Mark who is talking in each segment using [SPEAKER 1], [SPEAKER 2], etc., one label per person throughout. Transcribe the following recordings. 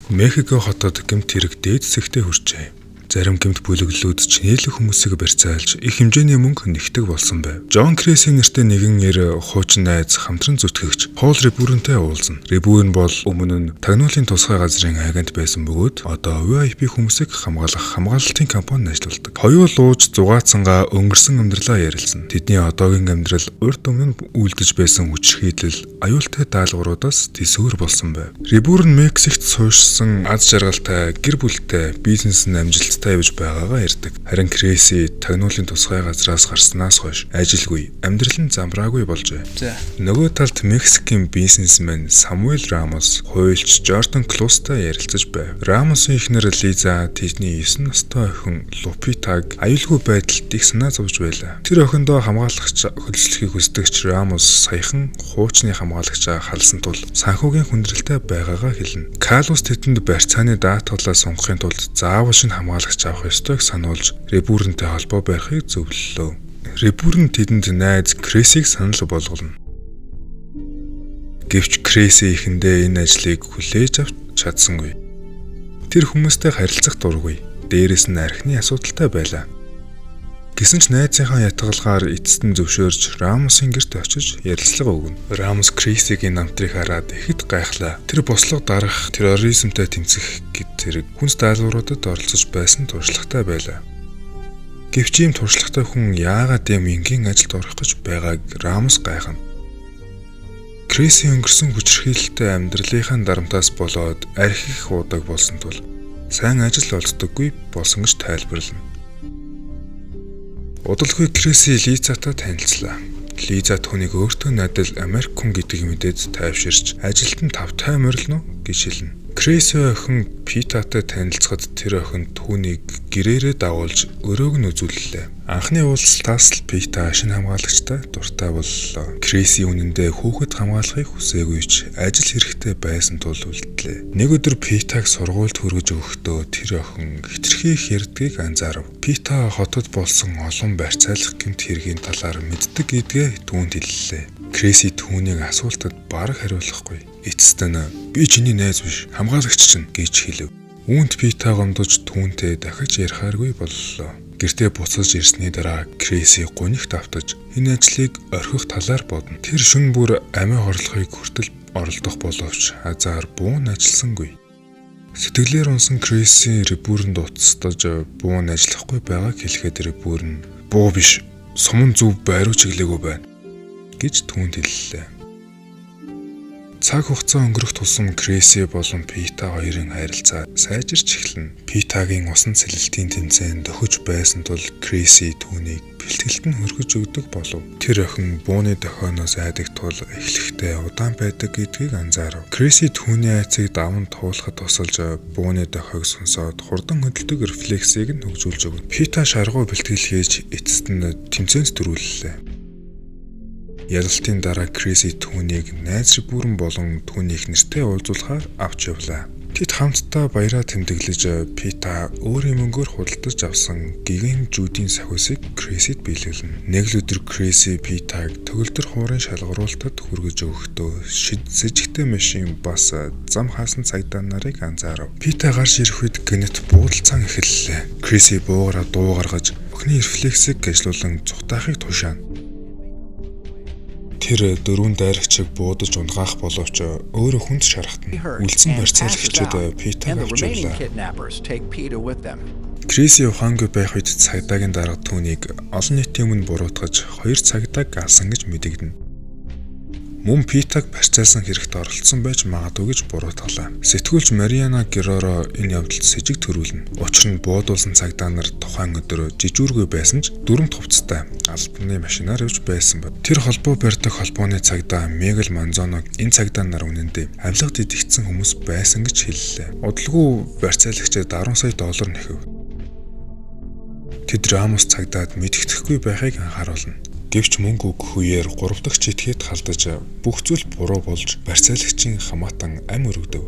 [SPEAKER 1] Мехико хотод гэмт хэрэг дээд зэгтээ хүрчээ. Зарим гэмт бүлэглүүд ч нийлэх хүмүүсийг барьцаалж их хэмжээний мөнгө нэгтэг болсон байв. Джон Крейси нэртэй нэгэн нэр хуучин найз хамтран зүтгэгч Пол Ребурнтэй уулзна. Ребурн бол өмнө нь тагнуулын тусгай газрын агент байсан бөгөөд одоо VIP хүмүүсийг хамгаалах хамгаалалтын компанид ажилладаг. Хоёул ууж зугаацсангаа өнгөрсөн амьдралаа ярилцсан. Тэдний одоогийн амьдрал урд өмнө нь үйлдэж байсан хүчирхийлэл аюултай даалгавруудаас тэсвэр болсон байв. Ребурн Мексикт суурьшсан аз жаргалтай, гэр бүлтэй, бизнес нь амжилттай тавьж байгаагаа ярьдаг. Харин Крейси тагнуулын тусгай газраас гарснаас хойш ажилгүй, амьдрал нь замбраагүй болжээ. Нөгөө талд Мексикийн бизнесмен Самуэль Рамос, хуульч Жордан Клустай ярилцаж байв. Рамосын эхнэр Лиза тэдний 9 настай охин Лупитаг аюулгүй байдалд их санаа зовж байлаа. Тэр охиндоо хамгаалагч хөлслөхийг хүсдэгч Рамос саяхан хуучны хамгаалагчаа халсан тул санхүүгийн хүндрэлтэй байгаагаа хэлнэ. Карлос тэдэнд барьцааны даатгалаа сонгохын тулд заавал шинэ хамгаалагч авах ёстойг сануулж Ребурнтэй холбоо барихыг зөвлөлөө. Ребурн тэдэнд найз Крейсиг санал болгоно. Гэвч Крейси ихэндээ энэ ажлыг хүлээж авч чадсангүй. Тэр хүмүүстэй харилцах дургүй. Дээрээс нь архины асуудалтай байлаа. Гэсэн ч найзынхаа ятгалгаар эцэст нь зөвшөөрж Рамосын гэрт очиж ярилцлага өгнө. Рамос Крейсигийн намтрыг хараад ихэд гайхлаа. Тэр бослого дарах, терроризмтэй тэмцэх гэд зэрэг хүнс даалгавруудад оролцож байсан туршлагатай байлаа. Гэвч ийм туршлагатай хүн яагаад ийм энгийн ажилд орох гэж байгааг Рамос гайхна. Крейси өнгөрсөн хүчирхийлэлтэй амьдралынхаа дарамтаас болоод архи их удаг болсон тул сайн ажил олддоггүй болсон гэж тайлбарлана. Удалгүй Крейси Лизатай танилцлаа. Лиза түүнийг өөртөө найдал Америк хүн гэдгийг мэдээд тайвширч ажилд нь тавтай морилно гэж хэлнэ. Крейси охин Питатай танилцахад тэр охин түүнийг гэрээрээ дагуулж өрөөг нь үзүүллээ. Анхны уулзалтаас л Пита шинэ хамгаалагчтай дуртай боллоо. Крейси үнэндээ хүүхэд хамгаалахыг хүсээгүй ч ажил хэрэгтэй байсан тул үлдлээ. Нэг өдөр Питаг сургуульд хүргэж өгөхдөө тэр охин хитрхи их ярьдгийг анзаарав. Пита хотод болсон олон барьцаалах гэмт хэргийн талаар мэддэг гэдгээ түүнд хэллээ. Крейси түүнийг асуултад бараг хариулахгүй. Эцэст нь би чиний найз биш, хамгаалагч чинь гэж хэлв. Үүнд Пита гомдож түүнтэй дахиж ярихааргүй боллоо. Гэртээ буцаж ирсний дараа Крейси гунигт автаж энэ ажлыг орхих талаар бодно. Тэр шөнө бүр амиа хорлохыг хүртэл оролдох боловч азар буун ажилласангүй. Сэтгэлээр унсан Крейси Ребурнд уцтаж буун ажиллахгүй байгааг хэлэхэд Ребурн буу биш, суман зүв байруу чиглээгүй байна гэж түүнд хэллээ. Цаг хугацаа өнгөрөх тусам Крейси болон Пита хоёрын харилцаа сайжирч эхэлнэ. Питагийн усан цэлэлтийн тэмцээн дөхөж байсан тул Крейси түүнийг бэлтгэлд нь хөргөж өгдөг болов. Тэр охин бууны дохионоос айдаг тул эхлэхдээ удаан байдаг гэдгийг анзаарав. Крейси түүний айцыг даван туулахад тусалж бууны дохиог сонсоод хурдан хөдөлдөг рефлексийг нь хөгжүүлж өгнө. Пита шаргуу бэлтгэл хийж эцэст нь тэмцээнд дөрвөллээ. Ялалтын дараа Крейси түүнийг найз Ребурн болон түүний эхнэртэй уулзуулахаар авч явлаа. Тэд хамтдаа баяраа тэмдэглэж Пита өөрийн мөнгөөр худалдаж авсан гигэн жүүдийн сахиусыг Крейсид биелүүлнэ. Нэг л өдөр Крейси Питаг төгөлдөр хуурын шалгаруулалтад хүргэж өгөхдөө сэжигтэй машин бас зам хаасан цагдаа нарыг анзаарав. Пита гарч ирэх үед гинэт буудалцаан эхэллээ. Крейси буугараа дуу гаргаж охины рефлексийг ажиллуулан цухтаахыг тушаана. Тэр дөрвөн дайрагчийг буудаж унгаах боловч өөрөө хүнд шархтна. Үлдсэн барьцаалагчид Питаг авч явлаа. Крейси ухаангүй байх үед цагдаагийн дарга түүнийг олон нийтийн өмнө буруутгаж 2 цагдааг алсан гэж мэдэгдэнэ. Мөн Питаг барьцаалсан хэрэгт оролцсон байж магадгүй гэж буруутгалаа. Сэтгүүлч Мариана Героро энэ явдалд с 'ижиг төрүүлнэ. Учир нь буудуулсан цагдаа нар тухайн өдөр жижүүргүй байсан ч дүрм товцтой албаны машинаар явж байсан ба. Тэр холбоо барьдаг холбооны цагдаа Мегл Манзоног энэ цагдаа нар үнэндээ авилгад идэгдсэн хүмүүс байсан гэж хэллээ. Удалгүй барьцаалагчид 10 сая доллар нэхэв. Тэд Рамос цагдаад мэдгэдэхгүй байхыг анхааруулна. Гэвч мөнгө өгөх үеэр 3 дахь читгээд халдаж бүх зүйл буруу болж барьцаалагчийн хамаатан ам өргөдөв.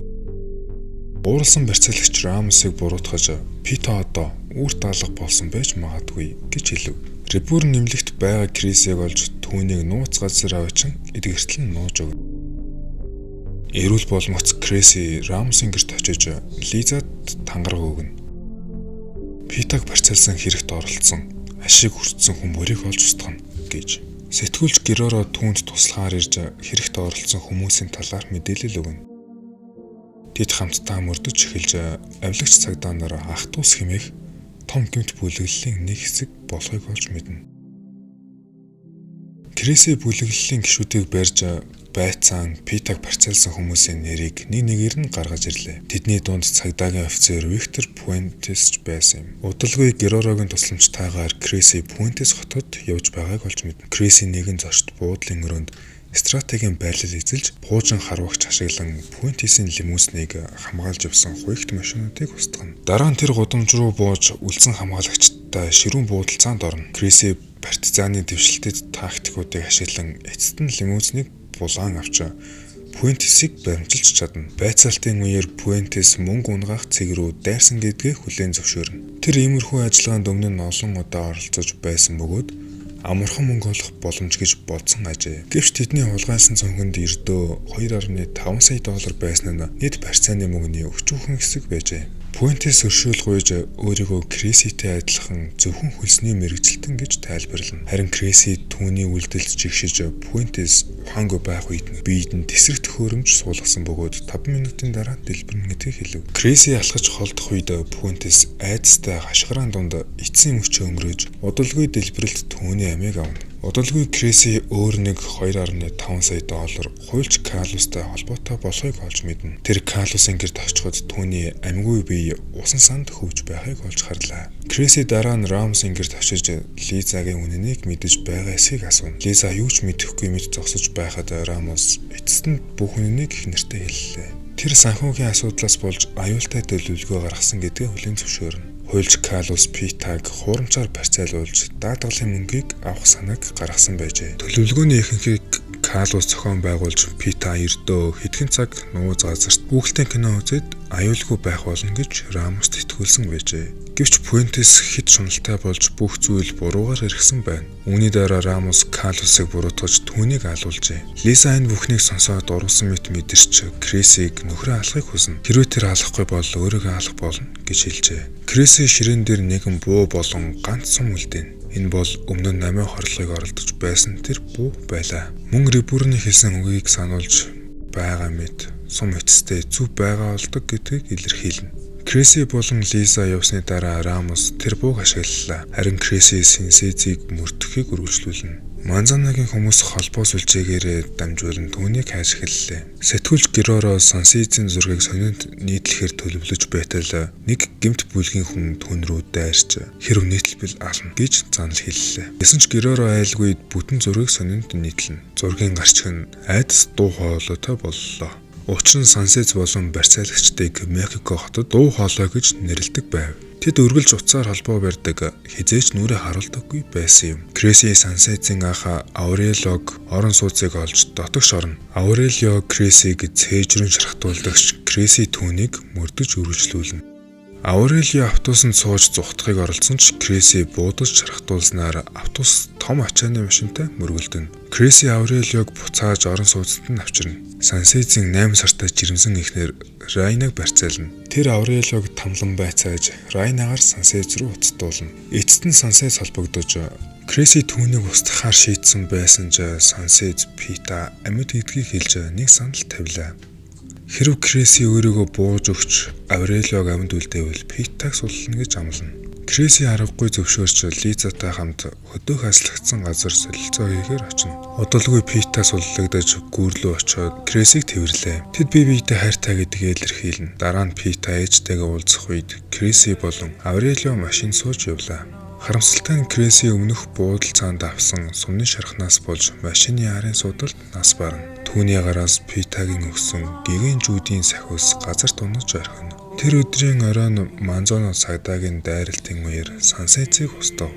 [SPEAKER 1] Ууралсан барьцаалагч Рамосыг буруутгаж Пита одоо үрт алга болсон байж магадгүй гэж хэлв. Ребурн нэмлэгт байгаа Крейсиг олж түүнийг нууц газар авчин эдгэртэл нь нууж өгнө. Эрүүл болмоц Крэси Рамосын гэрт очиж Лизад тангараг өгнө. Питаг барьцаалсан хэрэгт оролцсон, ашиг хүртсэн хүмүүрийг олж устгана гэж. Сэтгүүлч Героро түүнд туслахаар ирж хэрэгт оролцсон хүмүүсийн талаар мэдээлэл өгнө. Тэд хамтдаа мөрдөж эхэлж авилагч цагдаа нар ах トゥ ус хэмээх том гэмт бүлэглэлийн нэг хэсэг болохыг олж мэднэ. Крэси бүлэглэлийн гишүүдийг барьж байцаан Питаг барьцаалсан хүмүүсийн нэрийг нэг нэгээр нь гаргаж ирлээ. Тэдний дунд цагдаагийн офицер Виктор Пуэнтес ч байсан юм. Удалгүй Геророгийн тусламжтайгаар Крэси Пуэнтес хотод явж байгааг олж мэднэ. Крэси нэгэн зочд буудлын өрөөнд стратегийн байрлал эзэлж буужин харвагч ашиглан Пуэнтесийн лимузиныг хамгаалж явсан хуйгт машинуудыг устгана. Дараа нь тэр гудамж руу бууж үлдсэн хамгаалагчтай ширүүн буудалцаанд орно. Крэси партизаны дэвшилтэд тактикуудыг ашиглан эцэст нь лимузиныг булаан авч Пуэнтесийг баримжилж чадна. Байцаалтын үеэр Пуэнтес мөнгө унгаах цэг рүү дайрсан гэдгээ хүлээн зөвшөөрнө. Тэр иймэрхүү ажиллагаанд өмнө нь олон удаа оролцож байсан бөгөөд амархан мөнгө олох боломж гэж бодсон ажээ. Гэвч тэдний хулгайлсан цонхонд ердөө 2.5 сая доллар байсан нь нийт барьцааны мөнгөний өчүүхэн хэсэг байжээ. Пуэнтес өршөөл гуйж өөрийгөө Крэситэй адилхан зөвхөн хөлсний мэрэгжилтэн гэж тайлбарлана. Харин Крэси түүний үлдэлд жигшиж Пуэнтес ухаангүй байх үед биед нь тесрэг төхөөрөмж суулгасан бөгөөд 5 минутын дараа дэлбэрнэ гэдгийг хэлв. Крэси алхаж холдох үед Пуэнтес айдастай хашгираан дунд эцсийн мөчөө өнгөрөөж удалгүй дэлбэрэлт түүний амийг авна. Удалгүй Крэси өөр нэг 2.5 сая доллар хуульч Карлостай холбоотой болохыг олж мэднэ. Тэр Карлосын гэрт очиход түүний амьгүй бие усан санд хөвж байхыг олж харлаа. Крэси дараа нь Рамосын гэрт очиж Лизагийн үнэнийг мэдэж байгаа эсэхийг асууна. Лиза юу ч мэдэхгүй мэд зогсож байхад Рамос эцэст нь бүх үнэнийг их нэртэй хэллээ. Тэр санхүүгийн асуудлаас болж аюултай төлөвлөгөө гаргасан гэдгээ хүлээн зөвшөөрнө. Хуульч Карлос Питаг хуурамчаар барьцаалуулж даатгалын мөнгийг авах санааг гаргасан байжээ. Төлөвлөгөөний ихэнхийг Карлос зохион байгуулж Пита ердөө хэдхэн цаг нууц газарт Google-тэй кино үзээд аюулгүй байх болно гэж Рамост итгүүлсэн байжээ. Гэвч Пуэнтес хэд шуналтай болж бүх зүйл буруугаар хэрэгсэн байна. Үүний дараа Рамос Карлосыг буруутгаж түүнийг алуулжээ. Лиза энэ бүхнийг сонсоод ургасан мэт мэдэрч Крэсиг нөхрөө алахыг хүснэ. Хэрвээ тэр алахгүй бол өөрийгөө алах болно гэж хэлжээ. Крэси ширээн дээр нэгэн буу болон ганц сум үлдээнэ. Энэ бол өмнө нь намын хорлогыг оролдож байсан тэр буу байлаа. Мөн Рибүрний хэлсэн үгийг сануулж байгаа мэт сум эцэстээ зүв байгаа болдог гэдгийг илэрхийлнэ. Крэси болон Лиза явсны дараа Рамос тэр бууг ашиглалаа. Харин Крэси Синсезийг мөрдөхийг үргэлжлүүлнэ. Манзанагийн хүмүүс холбоо сүлжээгээр дамжуулан түүнийг хайж эхэллээ. Сэтгүүлч Героро Сансизийн зургийг сонинд нийтлэхээр төлөвлөж байтал нэг гэмт бүлгийн хүн түн рүү дайрч хэрв нийтлбэл ална гэж занал хэллээ. Ясан ч Героро айлгүй бүтэн зургийг сонинд нийтлэнэ. Зургийн гарчиг нь айдас дуу хоолойтой боллоо. Учир нь Сансиз болон барьцаалагчдыг Мехико хотод дуу хоолой гэж нэрлэдэг байв. Тэд үргэлж утсаар холбоо барьдаг, хизээч нүрээ харуулдаггүй байсан юм. Крэси Сансизийн ах Аурелиог орон сууцыг олж дотогш орно. Аурелио Крэсиг цээжрэн шархтуулдагч Крэси түүнийг мөрдөж үргэлжлүүлнэ. Аурелио автобусанд сууж зүхтахыг оролцсон ч Крэси буудаж шархтуулснаар автобус том ачааны машинтай мөргөлдөнө. Крэси Аурелиог буцааж орон сууцанд нь авчирна. Сансизийн 8 сартай жирэмсэн эхнэр Райнаг барьцаална. Тэр Аурелиог тамлан байцааж Райнагаар Сансиз руу уцтуулна. Эцэст нь Сансиз холбогдож Крэси түүнийг устгахаар шийдсэн байсан ч Сансиз Пита амьд гэдгийг хэлж нэг санал тавилаа. Хэрв Крэси өөрийгөө бууж өгч Аурелиог амьд үлдээвэл Питаг суллана гэж амлана. Крэси аргагүй зөвшөөрч Лизатай хамт хөдөөх аслагдсан газар солилцоо хийхээр очино. Удалгүй Пита суллагдаж гүүрлөө очиод Крэсиг тэвэрлээ. Тэд бие биедээ хайртай гэдгийг илэрхийлнэ. Дараа нь Пита ээжтэйгээ уулзах үед Крэси болон Аурелио машин сууж явлаа. Харамсалтай нь Крэси өмнөх буудалцаанд авсан сумны шархнаас болж машины арын судалд нас барна. Түүний гараас Питагийн өгсөн гэгэн жүүдийн сахиус газарт унаж орхино. Тэр өдрийн оройн Манзано цагдаагийн дайралтын үеэр Сансизийг устгав.